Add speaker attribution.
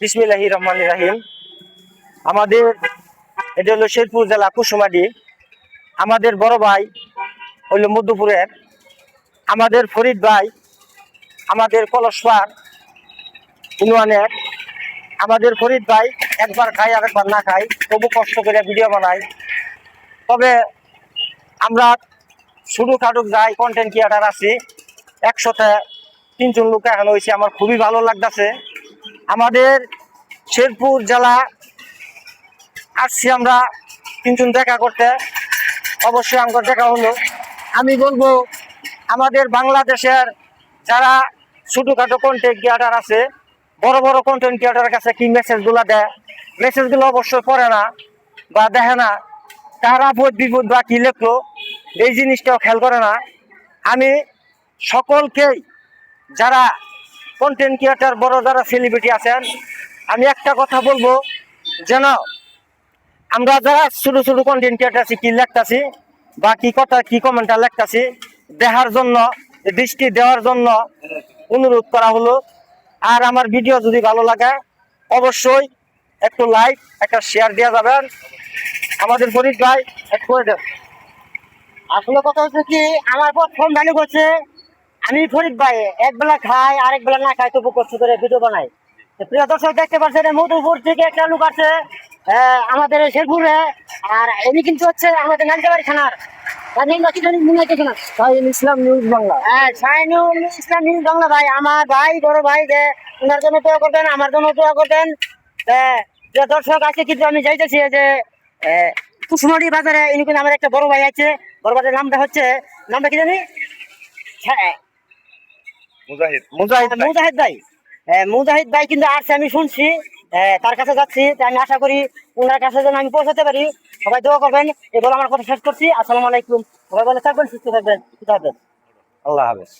Speaker 1: বিসমিল্লাহির রহমানির রহিম। আমাদের এটা হলো শেরপুর জেলা কুসুমাডি। আমাদের বড় ভাই হইল মধ্যপুরের, আমাদের ফরিদ ভাই আমাদের কলসপাড় ইউনিয়নের। আমাদের ফরিদ ভাই একবার খাই আর একবার না খাই, তবু কষ্ট করে ভিডিও বানাই। তবে আমরা ছোটখাটো যাই কন্টেন্ট ক্রিয়েটার আছি, 103 জন লোক এখন হয়েছে। আমার খুবই ভালো লাগতেছে। আমাদের শেরপুর জেলা আসছি আমরা 3 জন দেখা করতে। অবশ্যই আমার দেখা হলো। আমি বলবো আমাদের বাংলাদেশের যারা ছোটখাটো কন্টেন্ট ক্রিয়েটার আছে, বড় বড় কন্টেন্ট ক্রিয়েটারের কাছে কি মেসেজগুলো দেয়, মেসেজগুলো অবশ্যই পড়ে না বা দেখে না। তারা বিপদ বা কি লেখলো এই জিনিসটাও খেয়াল করে না। আমি সকলকেই, যারা কন্টেন্ট ক্রিয়েটার বড় যারা সেলিব্রিটি আছেন, আমি একটা কথা বলবো, যেন আমরা যারা ছোট ছোট কন্টেন্ট ক্রিয়েটার আছি কি লেখতাছি বা কি কথা কি কমেন্টটা লেখতাছি দেখার জন্য, দৃষ্টি দেওয়ার জন্য অনুরোধ করা হলো। আর আমার ভিডিও যদি ভালো লাগে অবশ্যই একটু লাইক একটা শেয়ার দেওয়া যাবেন। আমাদের ফরিদ ভাই একটু করে দেন।
Speaker 2: আসলে কথা হচ্ছে কি, আমার প্রথম ভ্যালু করছে আমি ফরিদ ভাই একবেলা খাই আরেক বেলা না খাই, তবু কষ্ট করে ভিডিও বানাই। তো প্রিয় দর্শক দেখতে পাচ্ছেন মধুপুর থেকে একটা লোক আছে আমাদের শেরপুরে। আর এমনি কিন্তু হচ্ছে আমাদের নানকাবাড়ি থানার
Speaker 1: ইসলাম নিউজ বাংলা।
Speaker 2: হ্যাঁ, শাহিনুল ইসলাম নিউজ বাংলা ভাই, আমার ভাই বড় ভাই, যে ওনার জন্য দোয়া করবেন, আমার জন্য দোয়া করবেন। প্রিয় দর্শক আজকে কিন্তু আমি যাইতেছি যে কুসুমারি বাজারে, ইনি কিন্তু আমার একটা বড় ভাই আছে। বড় ভাইয়ের নামটা হচ্ছে, নামটা কি জানি, মুজাহিদ ভাই। মুজাহিদ ভাই কিন্তু আসছে, আমি শুনছি। তার কাছে যাচ্ছি, তাই আমি আশা করি ওনার কাছে যেন আমি পৌঁছাতে পারি। সবাই দোয়া করবেন। এই বলে আমার কথা শেষ করছি। আসসালামু আলাইকুম। সবাই ভালো থাকবেন, সুস্থ থাকবেন,
Speaker 1: আল্লাহ হাফেজ।